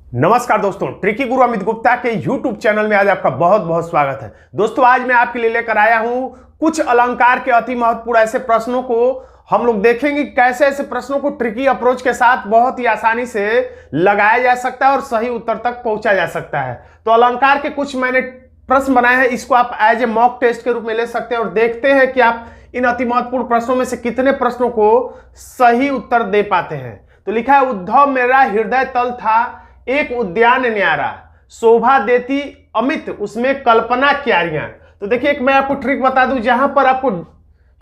नमस्कार दोस्तों, ट्रिकी गुरु अमित गुप्ता के YouTube चैनल में आज आपका बहुत बहुत स्वागत है। दोस्तों, आज मैं आपके लिए लेकर आया हूं कुछ अलंकार के अति महत्वपूर्ण ऐसे प्रश्नों को हम लोग देखेंगे कैसे ऐसे प्रश्नों को ट्रिकी अप्रोच के साथ बहुत ही आसानी से लगाया जा सकता है और सही उत्तर तक पहुंचा जा सकता है। तो अलंकार के कुछ मैंने प्रश्न बनाए हैं, इसको आप एज ए मॉक टेस्ट के रूप में ले सकते हैं और देखते हैं कि आप इन अति महत्वपूर्ण प्रश्नों में से कितने प्रश्नों को सही उत्तर दे पाते हैं। तो लिखा है, उद्धव मेरा हृदय तल था एक उद्यान न्यारा, शोभा देती अमित उसमें कल्पना क्यारियां। तो देखिए, एक मैं आपको ट्रिक बता दूं, जहां पर आपको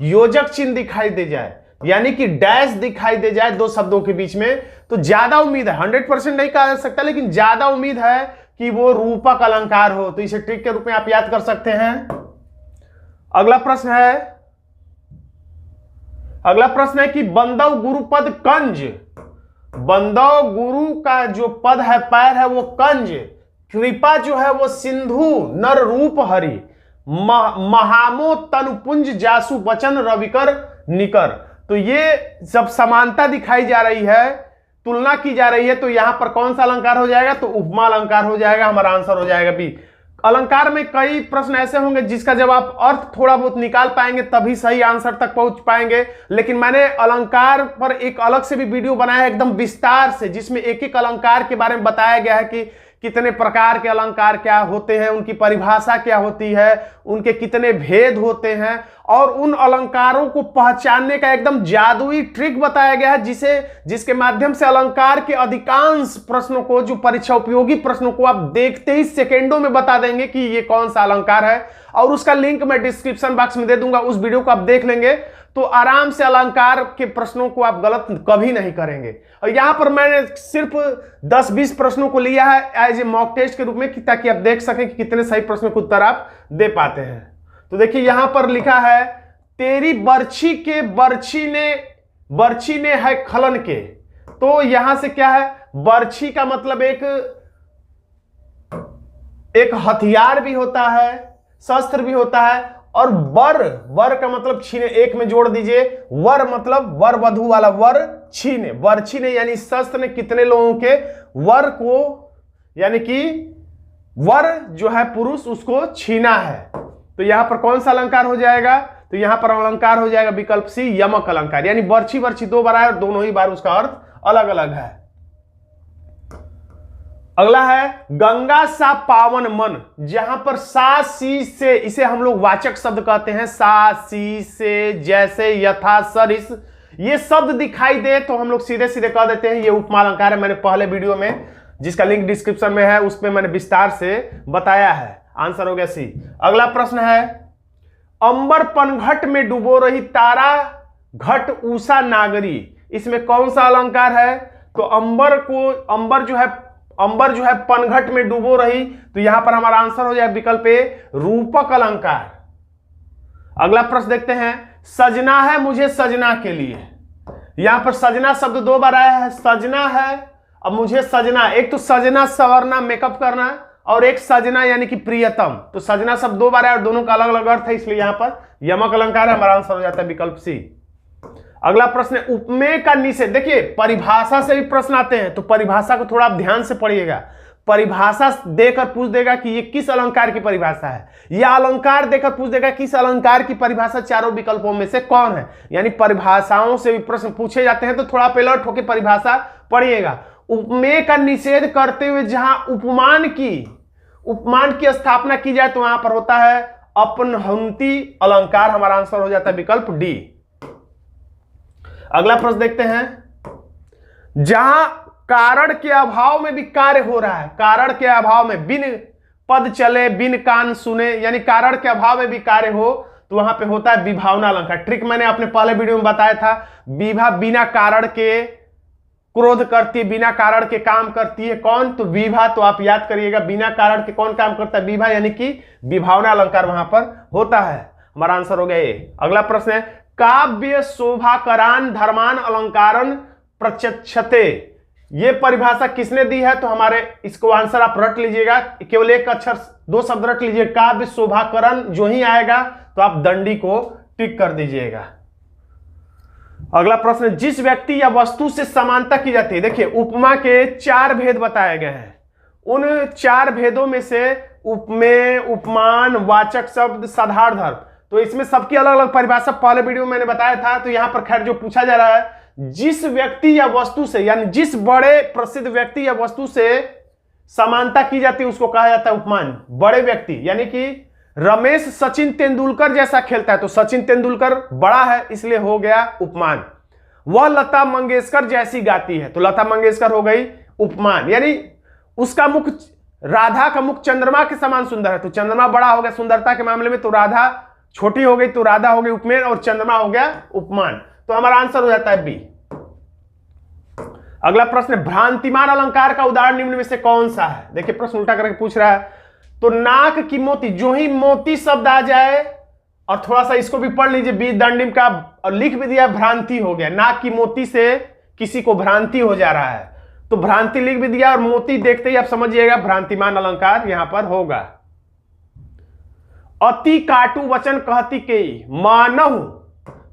योजक चिन्ह दिखाई दे जाए यानी कि डैश दिखाई दे जाए दो शब्दों के बीच में, तो ज्यादा उम्मीद है, 100% नहीं कहा जा सकता लेकिन ज्यादा उम्मीद है कि वो रूपक अलंकार हो। तो इसे ट्रिक के रूप में आप याद कर सकते हैं। अगला प्रश्न है कि बंदव गुरुपद कंज, बंदव गुरु का जो पद है, पैर है, वो कंज, कृपा जो है वो सिंधु, नर रूप हरि, महामो तनुपुंज जासु वचन रविकर निकर। तो ये जब समानता दिखाई जा रही है, तुलना की जा रही है, तो यहां पर कौन सा अलंकार हो जाएगा? तो उपमा अलंकार हो जाएगा। हमारा आंसर हो जाएगा बी। अलंकार में कई प्रश्न ऐसे होंगे जिसका जब आप अर्थ थोड़ा बहुत निकाल पाएंगे तभी सही आंसर तक पहुंच पाएंगे, लेकिन मैंने अलंकार पर एक अलग से भी वीडियो बनाया है एकदम विस्तार से, जिसमें एक एक अलंकार के बारे में बताया गया है कि कितने प्रकार के अलंकार क्या होते हैं, उनकी परिभाषा क्या होती है, उनके कितने भेद होते हैं, और उन अलंकारों को पहचानने का एकदम जादुई ट्रिक बताया गया है जिसके माध्यम से अलंकार के अधिकांश प्रश्नों को, जो परीक्षा उपयोगी प्रश्नों को आप देखते ही सेकेंडों में बता देंगे कि ये कौन सा अलंकार है। और उसका लिंक मैं डिस्क्रिप्शन बॉक्स में दे दूंगा, उस वीडियो को आप देख लेंगे तो आराम से अलंकार के प्रश्नों को आप गलत कभी नहीं करेंगे। और यहां पर मैंने सिर्फ 10-20 प्रश्नों को लिया है एज ए मॉक टेस्ट के रूप में, ताकि आप देख सकें कि कितने सही प्रश्नों के उत्तर आप दे पाते हैं। तो देखिए, यहां पर लिखा है, तेरी बर्छी के बर्छी ने है खलन के। तो यहां से क्या है? बर्छी का मतलब एक हथियार भी होता है, शस्त्र भी होता है, और वर का मतलब छीने, एक में जोड़ दीजिए, वर मतलब वर वधु वाला वर, छीने, बर्छी ने यानी शस्त्र ने कितने लोगों के वर को, यानी कि वर जो है पुरुष, उसको छीना है। तो यहां पर कौन सा अलंकार हो जाएगा? तो यहां पर अलंकार हो जाएगा विकल्प सी, यमक अलंकार। यानी बर्छी दो बार आया और दोनों ही बार उसका अर्थ अलग अलग है। अगला है, गंगा सा पावन मन, जहां पर सा सी से, इसे हम लोग वाचक शब्द कहते हैं, सा सी से, जैसे, यथा, सरिस, ये शब्द दिखाई दे तो हम लोग सीधे सीधे कह देते हैं ये उपमा अलंकार है। मैंने पहले वीडियो में, जिसका लिंक डिस्क्रिप्शन में है, उसमें मैंने विस्तार से बताया है। आंसर हो गया सी। अगला प्रश्न है, अंबर पनघट में डुबो रही तारा घट उषा नागरी, इसमें कौन सा अलंकार है? तो अंबर जो है पनघट में डूबो रही, तो यहां पर हमारा आंसर हो जाए विकल्प ए, रूपक अलंकार। अगला प्रश्न देखते हैं, सजना है मुझे सजना के लिए, यहां पर सजना शब्द दो बार आया है, सजना है, अब मुझे सजना, एक तो सजना संवरना, मेकअप करना, और एक सजना यानी कि प्रियतम। तो सजना शब्द दो बार आया और दोनों का अलग अलग अर्थ है, इसलिए यहां पर यमक अलंकार है। हमारा आंसर हो जाता है विकल्प सी। अगला प्रश्न है, उपमेय का निषेध। देखिए, परिभाषा से भी प्रश्न आते हैं, तो परिभाषा को थोड़ा आप ध्यान से पढ़िएगा। परिभाषा देकर पूछ देगा कि ये किस अलंकार की परिभाषा है, या अलंकार देकर पूछ देगा किस अलंकार की परिभाषा चारों विकल्पों में से कौन है। यानी परिभाषाओं से भी प्रश्न पूछे जाते हैं, तो थोड़ा अलर्ट होकर परिभाषा पढ़िएगा। उपमेय का निषेध करते हुए जहां उपमान की स्थापना की जाए, तो वहां पर होता है अपनहंती अलंकार। हमारा आंसर हो जाता है विकल्प डी। अगला प्रश्न देखते हैं, जहां कारण के अभाव में भी कार्य हो रहा है, कारण के अभाव में, बिन पद चले बिन कान सुने, यानी कारण के अभाव में भी कार्य हो, तो वहां पे होता है विभावना अलंकार। ट्रिक मैंने अपने पहले वीडियो में बताया था, विभा बिना कारण के क्रोध करती है, बिना कारण के काम करती है कौन? तो विभा। तो आप याद करिएगा, बिना कारण के कौन काम करता है? विभा, यानी कि विभावना अलंकार वहां पर होता है। हमारा आंसर हो गया ए। अगला प्रश्न है, काव्य शोभाकरान धर्मान अलंकारन प्रचक्षते, ये परिभाषा किसने दी है? तो हमारे इसको आंसर आप रट लीजिएगा, केवल एक अक्षर, दो शब्द रट लीजिए, काव्य शोभाकरण, जो ही आएगा तो आप दंडी को टिक कर दीजिएगा। अगला प्रश्न, जिस व्यक्ति या वस्तु से समानता की जाती है। देखिए उपमा के 4 भेद बताए गए हैं। उन 4 भेदों में से उपमेय, उपमान, वाचक शब्द, साधारण धर्म, तो इसमें सबकी अलग अलग परिभाषा पहले वीडियो में मैंने बताया था। तो यहां पर खैर जो पूछा जा रहा है, जिस व्यक्ति या वस्तु से, यानी जिस बड़े प्रसिद्ध व्यक्ति या वस्तु से समानता की जाती है उसको कहा जाता है उपमान। बड़े व्यक्ति यानी कि रमेश सचिन तेंदुलकर जैसा खेलता है तो सचिन तेंदुलकर बड़ा है, इसलिए हो गया उपमान। वह लता मंगेशकर जैसी गाती है तो लता मंगेशकर हो गई उपमान। यानी उसका मुख, राधा का मुख चंद्रमा के समान सुंदर है तो चंद्रमा बड़ा हो गया सुंदरता के मामले में, तो राधा छोटी हो गई तो राधा हो गई उपमेय और चंद्रमा हो गया उपमान। तो हमारा आंसर हो जाता है बी। अगला प्रश्न, भ्रांतिमान अलंकार का उदाहरण निम्न में से कौन सा है। देखिए प्रश्न उल्टा करके पूछ रहा है। तो नाक की मोती, जो ही मोती शब्द आ जाए, और थोड़ा सा इसको भी पढ़ लीजिए, बी दंडिम का, और लिख भी दिया भ्रांति हो गया। नाक की मोती से किसी को भ्रांति हो जा रहा है तो भ्रांति लिख भी दिया, और मोती देखते ही आप समझिएगा भ्रांतिमान अलंकार यहां पर होगा। अति काटू वचन कहती के मानहु,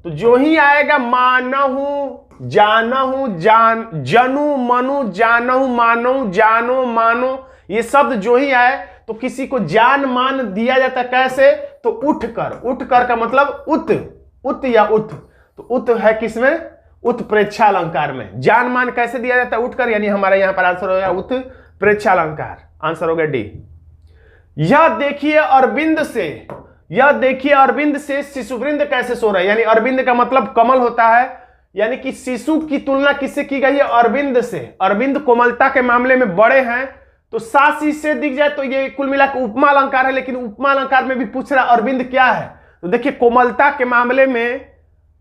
तो जो ही आएगा मानहु, जानहु, जनू, मनु, जानहु, मानो, जानो, मानो, ये शब्द जो ही आए तो किसी को जान मान दिया जाता है। कैसे? तो उठकर, उठकर का मतलब उत, उत या उत, तो उत है किसमें? उत्प्रेक्षा अलंकार में। जान मान कैसे दिया जाता है? उठकर, यानी हमारा यहां पर आंसर हो गया उत्प्रेक्षा अलंकार, आंसर हो गया डी। यह देखिए अरविंद से, यह देखिए अरविंद से शिशुवृंद कैसे सो रहा है, यानी अरविंद का मतलब कमल होता है, यानी कि शिशु की तुलना किससे की गई है? अरविंद से। अरविंद कोमलता के मामले में बड़े हैं तो सासी से दिख जाए तो ये कुल मिलाकर उपमा अलंकार है, लेकिन उपमा अलंकार में भी पूछ रहा अरविंद क्या है। तो देखिए कोमलता के मामले में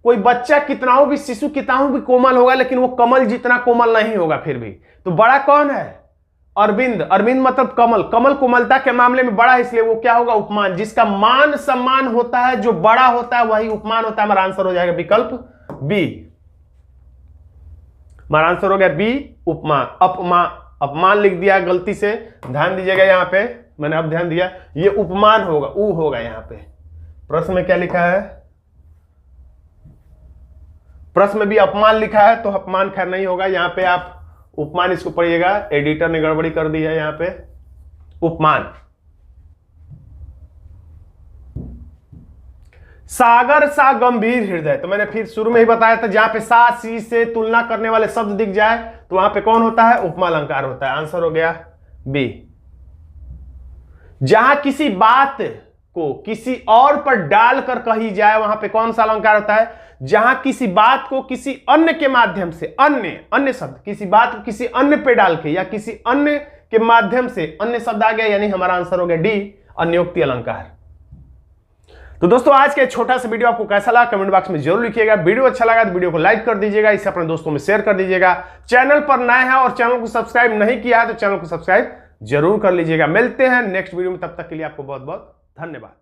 कोई बच्चा कितना हो भी, शिशु कितना हो भी कोमल होगा, लेकिन वो कमल जितना कोमल नहीं होगा फिर भी। तो बड़ा कौन है? अरविंद। अरविंद मतलब कमल, कमल कोमलता के मामले में बड़ा है, इसलिए वो क्या होगा? उपमान। जिसका मान सम्मान होता है, जो बड़ा होता है वही उपमान होता है। हमारा आंसर हो जाएगा विकल्प बी। हमारा आंसर हो गया बी उपमा। अपमान लिख दिया गलती से, ध्यान दीजिएगा यहां पे, मैंने अब ध्यान दिया, ये उपमान होगा, ऊ होगा यहां पे। प्रश्न में क्या लिखा है? प्रश्न में भी अपमान लिखा है तो अपमान खैर नहीं होगा, यहां पे आप उपमान इसको पढ़िएगा, एडिटर ने गड़बड़ी कर दी है यहां पे। उपमान। सागर सा गंभीर हृदय, तो मैंने फिर शुरू में ही बताया था, जहां पे सा सी से तुलना करने वाले शब्द दिख जाए तो वहां पे कौन होता है? उपमा अलंकार होता है, आंसर हो गया बी। जहां किसी बात को किसी और पर डालकर कही जाए वहां पे कौन सा अलंकार होता है? जहां किसी बात को किसी अन्य के माध्यम से, अन्य शब्द, किसी बात को किसी अन्य पे डाल के या किसी अन्य के माध्यम से अन्य शब्द आ गया, यानी हमारा आंसर हो गया डी, अन्योक्ति अलंकार। तो दोस्तों आज का छोटा सा वीडियो आपको कैसा लगा कमेंट बॉक्स में जरूर लिखिएगा। वीडियो अच्छा लगा तो वीडियो को लाइक कर दीजिएगा, इसे अपने दोस्तों में शेयर कर दीजिएगा। चैनल पर नए हैं और चैनल को सब्सक्राइब नहीं किया है तो चैनल को सब्सक्राइब जरूर कर लीजिएगा। मिलते हैं नेक्स्ट वीडियो में, तब तक के लिए आपको बहुत बहुत धन्यवाद।